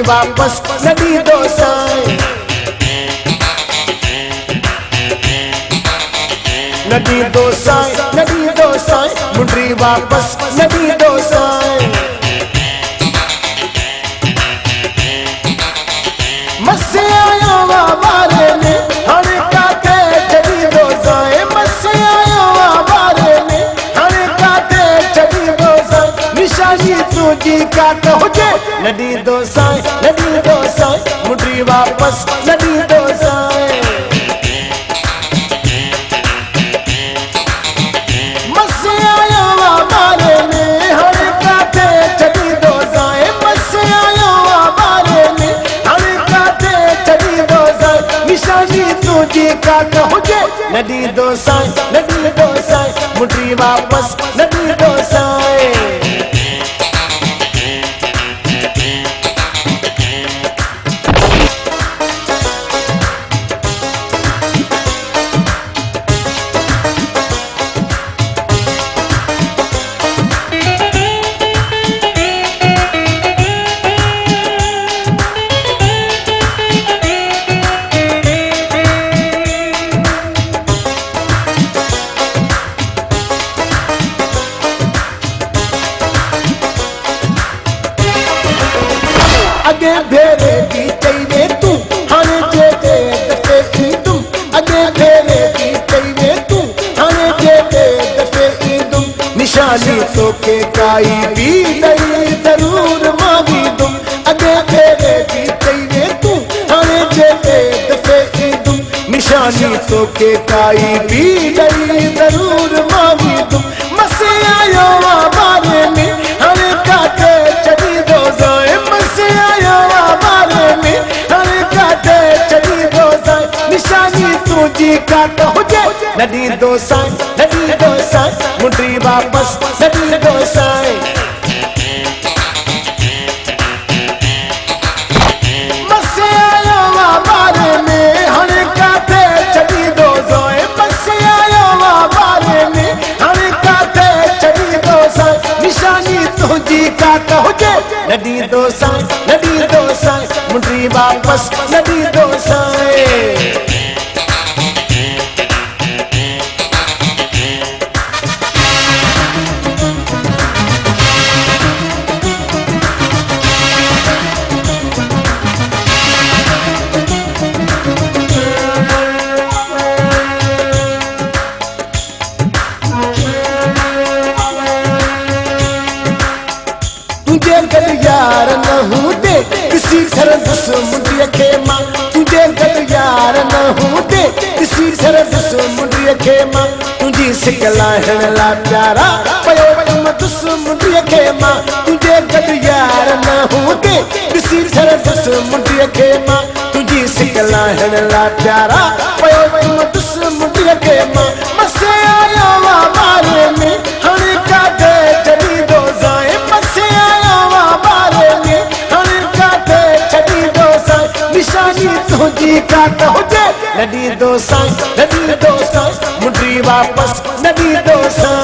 वापस न ॾींदो साईं, न ॾींदो साईं, न ॾींदो साईं, मुंडी वापस न ॾींदो साईं। मसे आयो वारे में हाणे काथे छॾींदो साईं, मसे आयो वारे में हाणे काथे छॾींदो साईं। निशानी तुंहिंजी काट हुजे न ॾींदो साईं, न ॾींदो साईं, मुंडी वापस न ॾींदो साईं। मसे आयो वारे में हाणे काथे छॾींदो साईं, मसे आयो वारे में हाणे काथे छॾींदो साईं। निशानी तुंहिंजी काट हुजे न ॾींदो साईं, न ॾींदो साईं, मुंडी वापस न ॾींदो साईं। अगे भेरे की चाहिए तू हाणे जे दफ़े ईंदुम, अगे भेरे की चाहिए तू हाणे जे दफ़े ईंदुम। निशानी तोखे काई बि ॾई ज़रूर मां वींदुम, अगे भेरे की चाहिए तू हाणे जे दफ़े ईंदुम। निशानी तोखे काई बि ॾई ज़रूर मां वींदुम। मसे आयो वारे में हाणे काथे छॾींदो साईं, मसे आयो वारे में हाणे काथे छॾींदो साईं। निशानी तुंहिंजी काट हुजे न ॾींदो साईं, न ॾींदो साईं, मुंडी वापस न ॾींदो साईं। मसे आयो वारे में हाणे काथे छॾींदो साईं, मसे आयो वारे में हाणे काथे छॾींदो साईं। निशानी तुंहिंजी काट हुजे न ॾींदो साईं, न ॾींदो साईं, मुंडी वापस न ॾींदो साईं। तुझे गॾु यार न हूंदे ॾिसी छॾंदुसि मुंडीअ खे मां, तुझे गॾु यार न हूंदे ॾिसी छॾंदुसि मुंडीअ खे मां। तुंहिंजी सिक लाहिण लाइ प्यारा पियो चुमंदुसि मुंडीअ खे मां, तुझे गॾु यार न हूंदे ॾिसी छॾंदुसि मुंडीअ खे मां। तुंहिंजी सिक लाहिण लाइ प्यारा पियो चुमंदुसि मुंडीअ खे मां। मसे आयो वारे में हाणे काथे छॾींदो साईं, मसे आयो वारे में हाणे काथे छॾींदो साईं। निशानी तुंहिंजी काट हुजे न ॾींदो साईं, न ॾींदो साईं, मुंडी वापस न ॾींदो साईं।